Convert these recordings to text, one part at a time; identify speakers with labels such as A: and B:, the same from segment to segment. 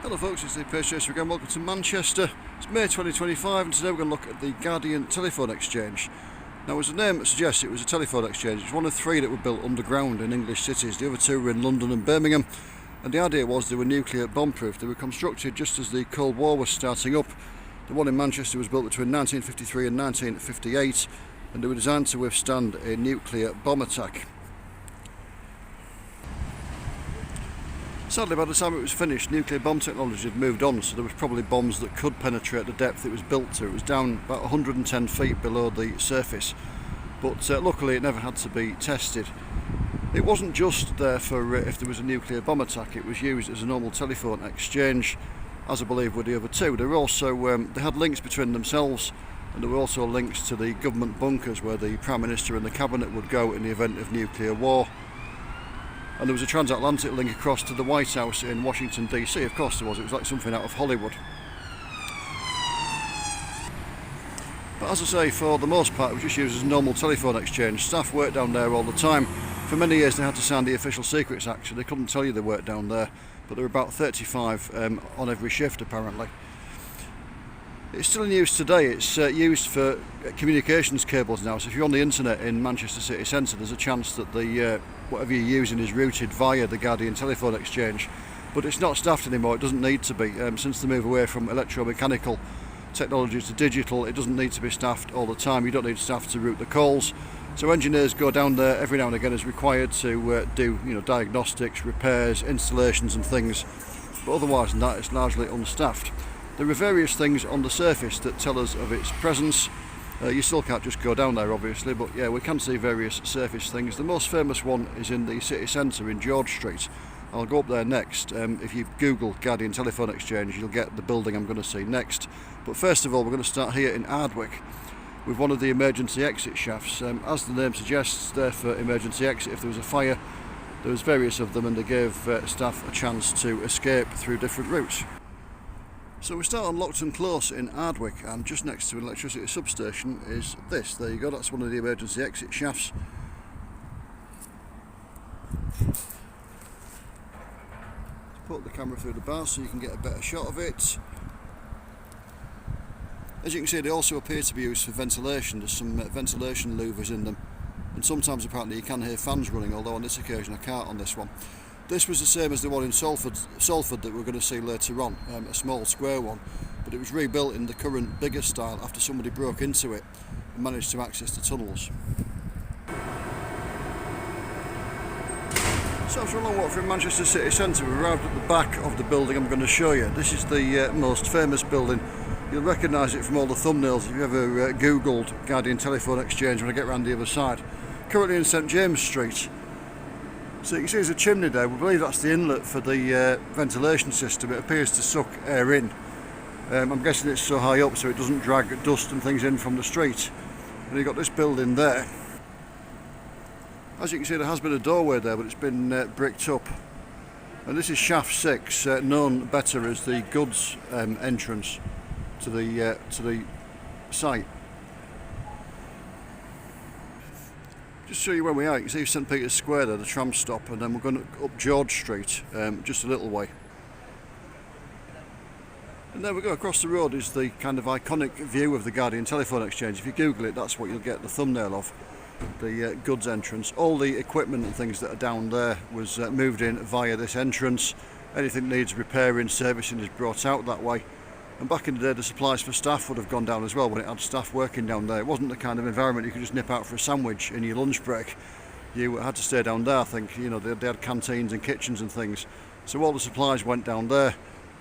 A: Hello folks, it's the Page Chaser again. Welcome to Manchester. It's May 2025 and today we're going to look at the Guardian Telephone Exchange. Now, as the name suggests, it was a telephone exchange. It's one of three that were built underground in English cities. The other two were in London and Birmingham, and the idea was they were nuclear bomb-proof. They were constructed just as the Cold War was starting up. The one in Manchester was built between 1953 and 1958, and they were designed to withstand a nuclear bomb attack. Sadly, by the time it was finished, nuclear bomb technology had moved on, so there was probably bombs that could penetrate the depth it was built to. It was down about 110 feet below the surface, but luckily it never had to be tested. It wasn't just there for if there was a nuclear bomb attack. It was used as a normal telephone exchange, as I believe were the other two. They were also they had links between themselves, and there were also links to the government bunkers where the Prime Minister and the Cabinet would go in the event of nuclear war. And there was a transatlantic link across to the White House in Washington DC. Of course there was. It was like something out of Hollywood. But as I say, for the most part it was just used as a normal telephone exchange. Staff worked down there all the time. For many years they had to sign the Official Secrets Act, so they couldn't tell you they worked down there. But there were about 35 on every shift apparently. It's still in use today. It's used for communications cables now, so if you're on the internet in Manchester city centre, there's a chance that the whatever you're using is routed via the Guardian Telephone Exchange. But it's not staffed anymore. It doesn't need to be. Since the move away from electromechanical technology to digital, it doesn't need to be staffed all the time. You don't need staff to route the calls. So engineers go down there every now and again as required to do diagnostics, repairs, installations and things. But otherwise than that, it's largely unstaffed. There are various things on the surface that tell us of its presence. You still can't just go down there obviously, but yeah, we can see various surface things. The most famous one is in the city centre in George Street. I'll go up there next. If you Google Guardian Telephone Exchange, you'll get the building I'm going to see next. But first of all, we're going to start here in Ardwick with one of the emergency exit shafts. As the name suggests, they're for emergency exit. If there was a fire, there was various of them, and they gave staff a chance to escape through different routes. So we start on Lockton Close in Ardwick, and just next to an electricity substation is this. There you go, that's one of the emergency exit shafts. Let's put the camera through the bar so you can get a better shot of it. As you can see, they also appear to be used for ventilation. There's some ventilation louvers in them, and sometimes apparently you can hear fans running, although on this occasion I can't on this one. This was the same as the one in Salford that we're going to see later on, a small square one, but it was rebuilt in the current bigger style after somebody broke into it and managed to access the tunnels. So after a long walk through Manchester city centre, we arrived at the back of the building I'm going to show you. This is the most famous building. You'll recognise it from all the thumbnails if you've ever googled Guardian Telephone Exchange when I get round the other side. Currently in St James Street. So you can see there's a chimney there. We believe that's the inlet for the ventilation system. It appears to suck air in. I'm guessing it's so high up so it doesn't drag dust and things in from the street. And you've got this building there. As you can see, there has been a doorway there, but it's been bricked up. And this is shaft 6, known better as the goods entrance to the site. Just show you where we are. You can see St Peter's Square there, the tram stop, and then we're going up George Street, just a little way. And there we go, across the road is the kind of iconic view of the Guardian Telephone Exchange. If you Google it, that's what you'll get the thumbnail of, the goods entrance. All the equipment and things that are down there was moved in via this entrance. Anything that needs repairing, servicing is brought out that way. And back in the day, the supplies for staff would have gone down as well when it had staff working down there. It wasn't the kind of environment you could just nip out for a sandwich in your lunch break. You had to stay down there, I think. They had canteens and kitchens and things. So all the supplies went down there.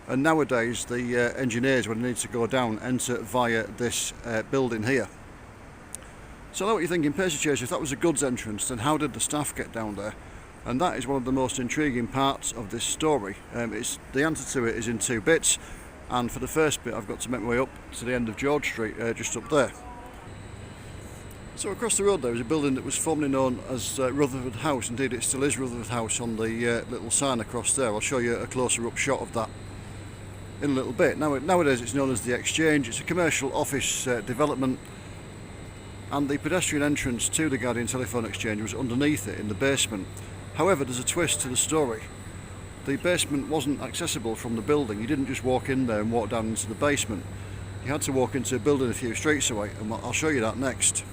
A: And nowadays, the engineers, when they need to go down, enter via this building here. So I know what you're thinking, Pacey Chase, if that was a goods entrance, then how did the staff get down there? And that is one of the most intriguing parts of this story. The answer to it is in two bits. And for the first bit, I've got to make my way up to the end of George Street, just up there. So across the road there is a building that was formerly known as Rutherford House. Indeed, it still is Rutherford House on the little sign across there. I'll show you a closer up shot of that in a little bit. Nowadays it's known as the Exchange. It's a commercial office development, and the pedestrian entrance to the Guardian Telephone Exchange was underneath it in the basement. However, there's a twist to the story. the basement wasn't accessible from the building. You didn't just walk in there and walk down into the basement. You had to walk into a building a few streets away, and I'll show you that next.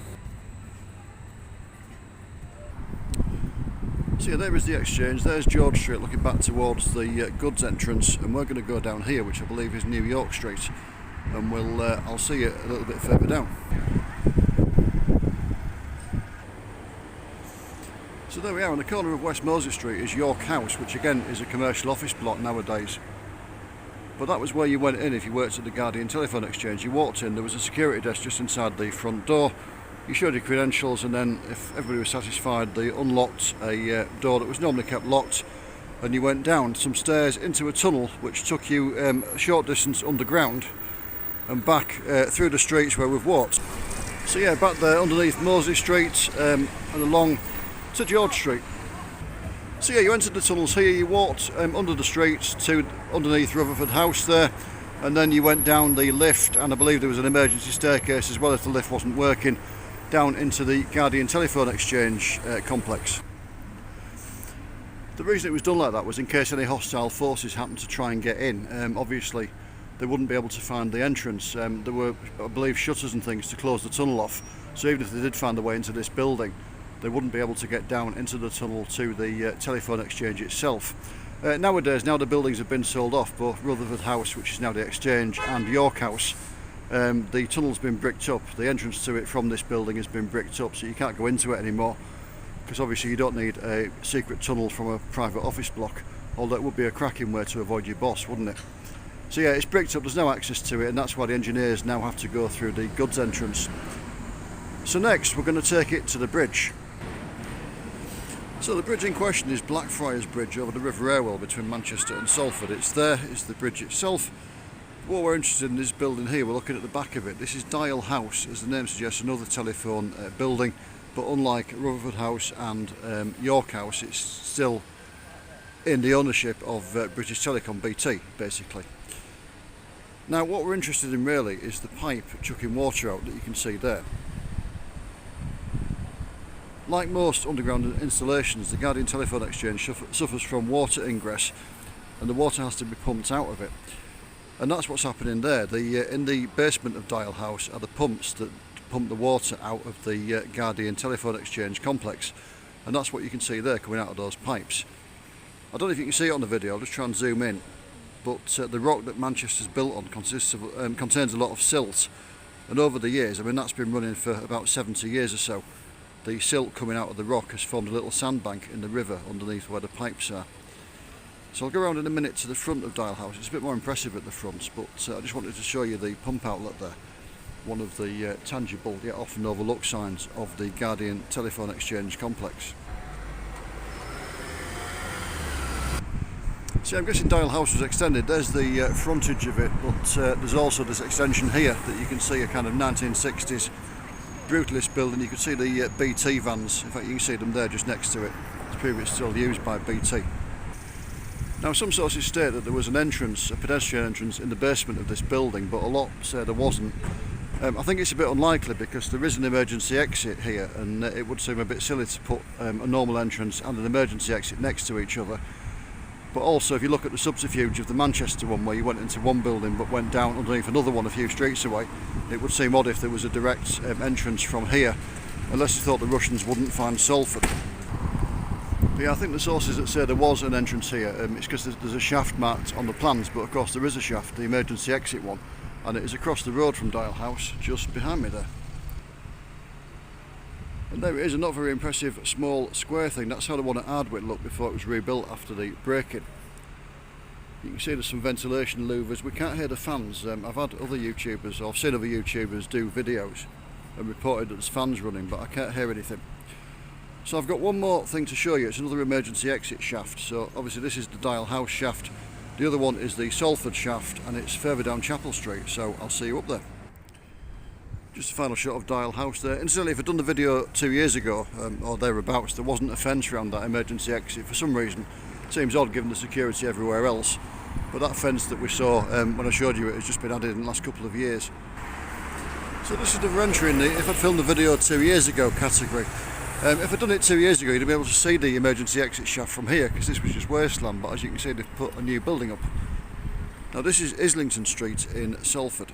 A: So yeah, there is the exchange. There's George Street looking back towards the goods entrance, and we're going to go down here, which I believe is New York Street, and I'll see it a little bit further down. So there we are, on the corner of West Moses Street is York House, which again is a commercial office block nowadays. But that was where you went in if you worked at the Guardian Telephone Exchange. You walked in, there was a security desk just inside the front door. You showed your credentials, and then if everybody was satisfied, they unlocked a door that was normally kept locked, and you went down some stairs into a tunnel which took you a short distance underground and back through the streets where we've walked. So yeah, back there underneath Moses Street and along to George Street. So yeah, you entered the tunnels here, you walked under the streets to underneath Rutherford House there, and then you went down the lift, and I believe there was an emergency staircase as well if the lift wasn't working, down into the Guardian Telephone Exchange complex. The reason it was done like that was in case any hostile forces happened to try and get in. Obviously they wouldn't be able to find the entrance. There were, I believe, shutters and things to close the tunnel off, so even if they did find a way into this building, they wouldn't be able to get down into the tunnel to the telephone exchange itself. Nowadays, now the buildings have been sold off, both Rutherford House, which is now the exchange, and York House, the tunnel's been bricked up. The entrance to it from this building has been bricked up, so you can't go into it anymore, because obviously you don't need a secret tunnel from a private office block, although it would be a cracking way to avoid your boss, wouldn't it? So yeah, it's bricked up, there's no access to it, and that's why the engineers now have to go through the goods entrance. So next we're going to take it to the bridge. So the bridge in question is Blackfriars Bridge over the River Irwell between Manchester and Salford. It's the bridge itself. What we're interested in is this building here. We're looking at the back of it. This is Dial House, as the name suggests, another telephone building, but unlike Rutherford House and York House, it's still in the ownership of British Telecom, BT, basically. Now what we're interested in really is the pipe chucking water out that you can see there. Like most underground installations, the Guardian Telephone Exchange suffers from water ingress, and the water has to be pumped out of it. And that's what's happening there. In the basement of Dial House are the pumps that pump the water out of the Guardian Telephone Exchange complex, and that's what you can see there coming out of those pipes. I don't know if you can see it on the video, I'll just try and zoom in, but the rock that Manchester's built on contains a lot of silt, and over the years, I mean that's been running for about 70 years or so, the silt coming out of the rock has formed a little sandbank in the river underneath where the pipes are. So I'll go around in a minute to the front of Dial House. It's a bit more impressive at the front, but I just wanted to show you the pump outlet there, one of the tangible yet often overlooked signs of the Guardian Telephone Exchange complex. See, I'm guessing Dial House was extended. There's the frontage of it, but there's also this extension here that you can see, a kind of 1960s brutalist building. You can see the BT vans, in fact you can see them there just next to it. It's previously still used by BT. Now some sources state that there was an entrance, a pedestrian entrance in the basement of this building, but a lot say there wasn't. I think it's a bit unlikely because there is an emergency exit here, and it would seem a bit silly to put a normal entrance and an emergency exit next to each other. But also if you look at the subterfuge of the Manchester one, where you went into one building but went down underneath another one a few streets away, it would seem odd if there was a direct entrance from here, unless you thought the Russians wouldn't find Salford. But yeah, I think the sources that say there was an entrance here, it's because there's a shaft marked on the plans, but of course there is a shaft, the emergency exit one, and it is across the road from Dial House, just behind me there. And there it is, a not very impressive small square thing. That's how the one at Ardwick looked before it was rebuilt after the break-in. You can see there's some ventilation louvers. We can't hear the fans. I've had other YouTubers, or I've seen other YouTubers do videos and reported that there's fans running, but I can't hear anything. So I've got one more thing to show you. It's another emergency exit shaft. So obviously this is the Dial House shaft. The other one is the Salford shaft, and it's further down Chapel Street, so I'll see you up there. Just a final shot of Dial House there. Incidentally, if I'd done the video 2 years ago, or thereabouts, there wasn't a fence around that emergency exit for some reason. Seems odd given the security everywhere else, but that fence that we saw when I showed you it has just been added in the last couple of years. So this is the entry in the, if I'd filmed the video 2 years ago category. If I'd done it 2 years ago, you'd be able to see the emergency exit shaft from here, because this was just wasteland, but as you can see they've put a new building up. Now this is Islington Street in Salford.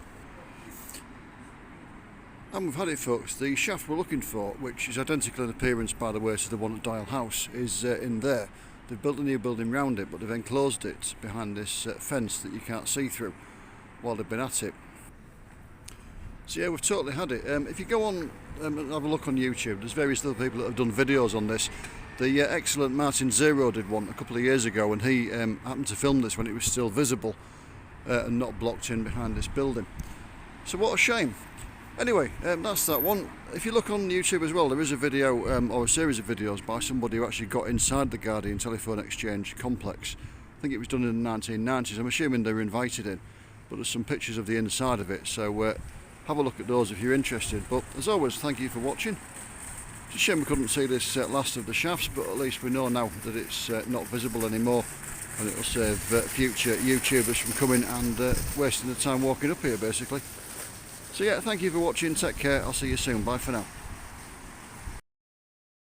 A: And we've had it, folks. The shaft we're looking for, which is identical in appearance by the way to the one at Dial House, is in there. They've built a new building round it, but they've enclosed it behind this fence that you can't see through while they've been at it. So yeah, we've totally had it. If you go on and have a look on YouTube, there's various other people that have done videos on this. The excellent Martin Zero did one a couple of years ago, and he happened to film this when it was still visible and not blocked in behind this building. So what a shame. Anyway, that's that one. If you look on YouTube as well, there is a video or a series of videos by somebody who actually got inside the Guardian Telephone Exchange complex. I think it was done in the 1990s. I'm assuming they were invited in, but there's some pictures of the inside of it, so have a look at those if you're interested. But as always, thank you for watching. It's a shame we couldn't see this last of the shafts, but at least we know now that it's not visible anymore, and it'll save future YouTubers from coming and wasting the time walking up here basically. So yeah, thank you for watching, take care, I'll see you soon, bye for now.